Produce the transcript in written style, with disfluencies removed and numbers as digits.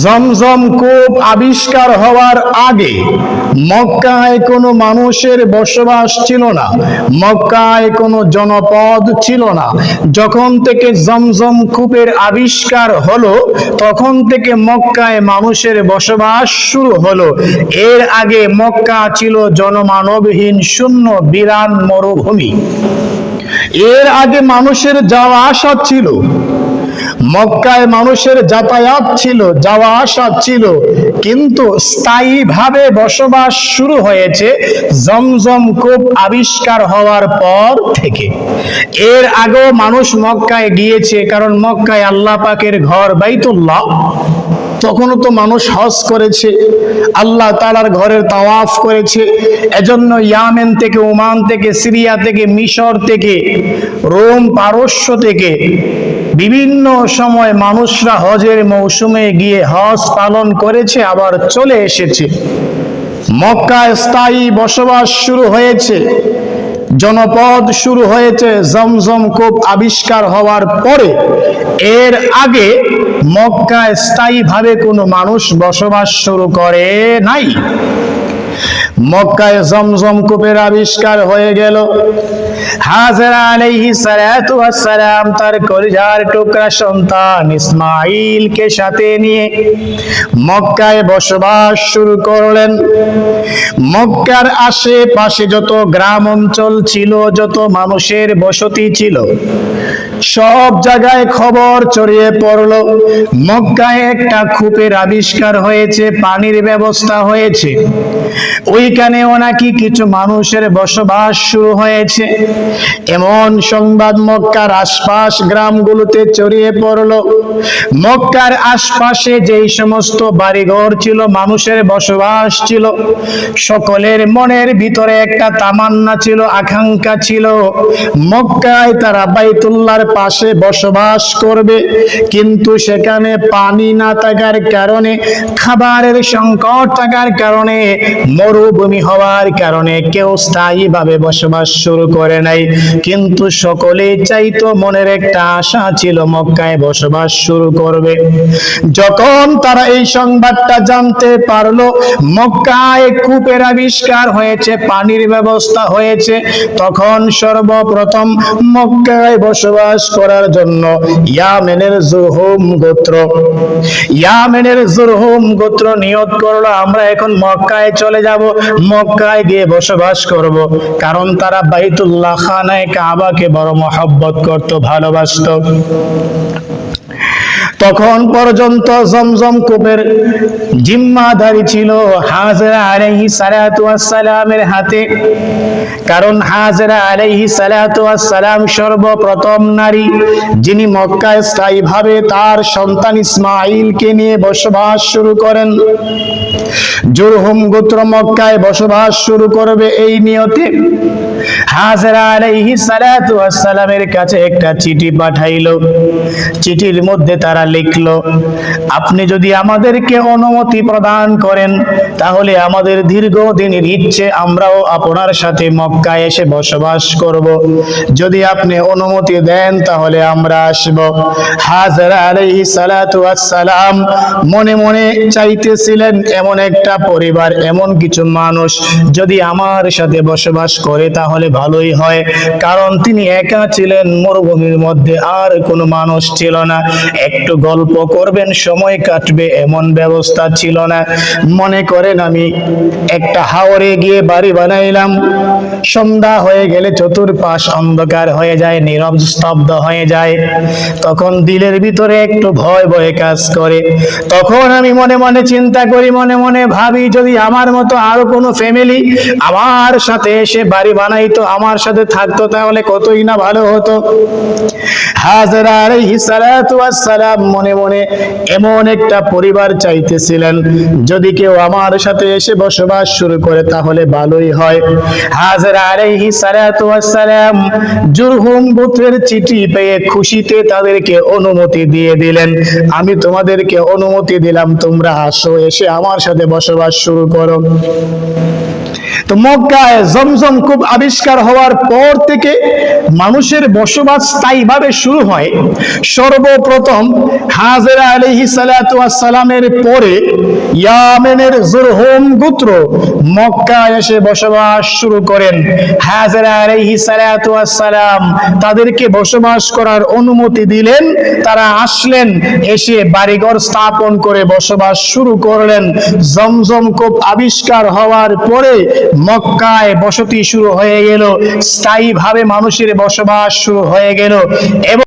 জমজম কূপ আবিষ্কার হওয়ার আগে মক্কায় কোনো মানুষের বসবাস ছিল না, মক্কায় কোনো জনপদ ছিল না। যখন থেকে জমজম কূপের আবিষ্কার হলো তখন থেকে মক্কায় মানুষের বসবাস শুরু হলো। এর আগে মক্কা ছিল জনমানবহীন শূন্য বিরান মরুভূমি। এর আগে মানুষের যাওয়া আসা ছিল, মক্কায় মানুষের যাতায়াত ছিল, যাওয়া আসা ছিল, কিন্তু স্থায়ীভাবে বসবাস শুরু হয়েছে জমজম কূপ আবিষ্কার হওয়ার পর থেকে। এর আগেও মানুষ মক্কায় গিয়েছে, কারণ মক্কায় আল্লাহ পাকের ঘর বাইতুল্লাহ। তখনও তো মানুষ হজ করেছে, আল্লাহ তাআলার ঘরের তাওয়াফ করেছে। এজন্য ইয়ামেন থেকে, ওমান থেকে, সিরিয়া থেকে, মিশর থেকে, রোম, পারস্য থেকে বিভিন্ন সময় মানুষরা হজের মৌসুমে গিয়ে হজ পালন করেছে, আবার চলে এসেছে। মক্কায় স্থায়ী বসবাস শুরু হয়েছে, জনপদ শুরু হয়েছে জমজম কূপ আবিষ্কার হওয়ার পরে। এর আগে মক্কায় স্থায়ীভাবে কোনো মানুষ বসবাস শুরু করে নাই। মক্কায় জমজম কূপের আবিষ্কার হয়ে গেল। হাজেরা আলাইহিস সালাতু ওয়াস সালাম তার কলিজার টুকরা সন্তান ইসমাঈলকে সাথে নিয়ে মক্কায় বসবাস শুরু করলেন। মক্কার আশেপাশে যত গ্রাম অঞ্চল ছিল, যত মানুষের বসতি ছিল, সব জায়গায় খবর ছড়িয়ে পড়লো মক্কায় একটা কূপের আবিষ্কার হয়েছে, পানির ব্যবস্থা হয়েছে, ওইখানেও নাকি কিছু মানুষের বসবাস শুরু হয়েছে। এমন সংবাদ মক্কার আশপাশ গ্রামগুলোতে ছড়িয়ে পড়লো। মক্কার আশপাশে যেই সমস্ত বাড়িঘর ছিল, মানুষের বসবাস ছিল, সকলের মনের ভিতরে একটা তামান্না ছিল, আকাঙ্ক্ষা ছিল, মক্কায় তারা বাইতুল্লাহর পাশে বসবাস করবে। কিন্তু সেখানে পানি না থাকার কারণে, খাবারের সংকট থাকার কারণে, মরুভূমি হওয়ার কারণে কেউ স্থায়ীভাবে বসবাস শুরু করে নাই। কিন্তু সকলেই চাইতো, মনের একটা আশা ছিল মক্কায় বসবাস শুরু করবে। যখন তারা এই সংবাদটা জানতে পারলো মক্কায় কূপের আবিষ্কার হয়েছে, পানির ব্যবস্থা হয়েছে, তখন সর্বপ্রথম মক্কায় বসবাস করার জন্য ইয়ামেনের জুরহুম গোত্র নিয়ত করলো, আমরা এখন মক্কায় চলে যাব, মক্কায় গিয়ে বসবাস করব। কারণ তারা বাইতুল্লাহ খানায়ে কাবাকে বড় মহব্বত করত, ভালোবাসত। তখন পর্যন্ত জমজম কূপের জিম্মাদারি ছিল হাজেরা আলাইহিস সালাতু ওয়াস সালামের হাতে। কারণ হাজেরা আলাইহিস সালাতু ওয়াস সালাম সর্বপ্রথম নারী যিনি মক্কায় স্থায়ীভাবে তার সন্তান ইসমাঈলকে নিয়ে বসবাস শুরু করেন। জুরহুম গোত্র মক্কায় বসবাস শুরু করবে এই নিয়তে হাজেরা আলাইহিস সালাতু ওয়াস সালামের কাছে একটা চিঠি পাঠাইলো। চিঠির মধ্যে তারা লিখলো, আপনি যদি আমাদেরকে অনুমতি প্রদান করেন তাহলে আমাদের দীর্ঘদিনের ইচ্ছে, আমরাও আপনার সাথে মক্কায় এসে বসবাস করব। যদি আপনি অনুমতি দেন তাহলে আমরা আসব। হাজেরা আলাইহিস সালাতু ওয়াস সালাম মনে মনে চাইতেছিলেন, এমন একটা পরিবার, এমন কিছু মানুষ যদি আমার সাথে বসবাস করে তাহলে ভালোই হয়। কারণ তিনি একা ছিলেন মরুভূমির মধ্যে, আর কোনো মানুষ ছিল না, একটু গল্প করবেন, সময় কাটবে এমন ব্যবস্থা ছিল না। মনে করেন আমি একটা হাওরে গিয়ে বাড়ি বানাইলাম, সন্ধ্যা হয়ে গেলে চতুর্পাশ অন্ধকার হয়ে যায়, নীরব স্তব্ধ হয়ে যায়, তখন দিলের ভিতরে একটু ভয় ভয় কাজ করে। তখন আমি মনে মনে চিন্তা করি, মনে মনে ভাবি, যদি আমার মতো আরো কোনো ফ্যামিলি আমার সাথে এসে বাড়ি বানাইতো, আমার সাথে থাকতো, তাহলে কতই না ভালো হতো। হাজেরা আলাইহিস সালাতু ওয়াস সালাম মনে মনে এমন একটা পরিবার চাইতেছিলেন, যদি কেউ আমার সাথে এসে বসবাস শুরু করে তাহলে ভালোই হয়। হাজেরা আলাইহিস সালাতু ওয়াস সালাম জুরহুম গোত্রের চিঠি পেয়ে খুশিতে তাদেরকে অনুমতি দিয়ে দিলেন, আমি তোমাদেরকে অনুমতি দিলাম, তোমরা আসো, এসে আমার সাথে বসবাস শুরু করো। তো মক্কায় জমজম কূপ আবিষ্কার হওয়ার পর থেকে মানুষের বসবাস স্থায়ীভাবে শুরু হয়। সর্বপ্রথম হাজেরা আলাইহিস সালাতু ওয়াস সালামের পরে ইয়ামেনের জুরহুম গোত্র মক্কায় এসে বসবাস শুরু করেন। হাজেরা আলাইহিস সালাতু ওয়াস সালাম তাদেরকে বসবাস করার অনুমতি দিলেন। তারা আসলেন, এসে বাড়িঘর স্থাপন করে বসবাস শুরু করলেন। জমজম কূপ আবিষ্কার হওয়ার পরে মক্কায় বসতি শুরু হয়ে গেল, স্থায়ীভাবে মানুষের বসবাস শুরু হয়ে গেল। এবং